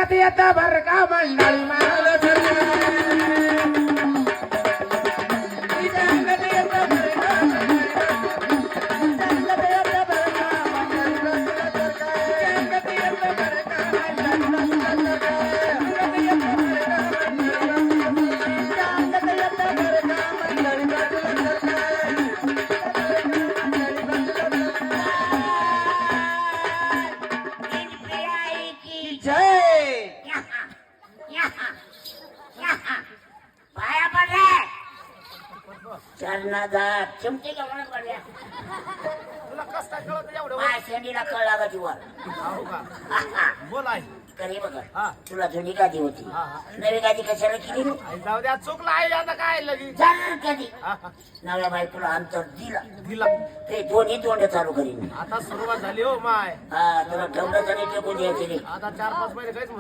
सांगत येत बर का मंडळी मला चरणादार चिमटे का म्हणत पडल्या तुला कस काय कळत एवढं माय शेंडीला कळ लागायची वर हो का बोल आई करी हा. बघा तुला जुनी गादी होती हा, हा. नवी गादी कशाला केली रे? आई जाऊ द्या चुकला आई आता काय लगेच जाणार कधी हा, हा. नव्या बायकोला अंतर दिला दिला ते दोन्ही तोंड चालू करीन आता सुरुवात झाली हो माय हा तुला ठेवलं तरी टेकून द्यायचे नाही आता 4-5 महिने काहीच